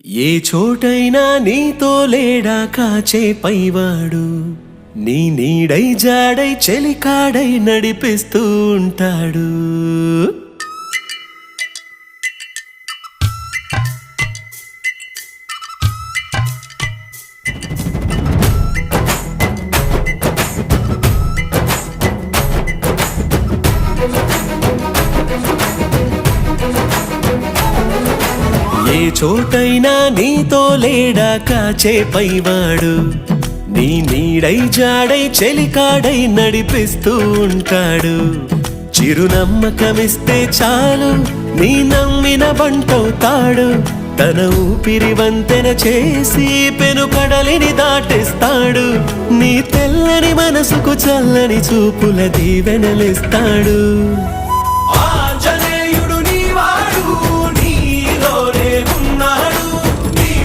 ఏ చోటైనా నీతో లేడా కాచే పైవాడు, నీ నీడై జాడై చెలికాడై నడిపిస్తూ ఉంటాడు. ఏ చోటైనా నీతో లేడా కాచే పైవాడు, నీ నీడై జాడై చెలికాడై నడిపిస్తూ ఉంటాడు. చిరునమ్మకమిస్తే చాలు నీ నమ్మిన బంటవుతాడు. తన ఊపిరి వంతెన చేసి పెను కడలిని దాటిస్తాడు. నీ తెల్లని మనసుకు చల్లని చూపుల దీవెనలిస్తాడు.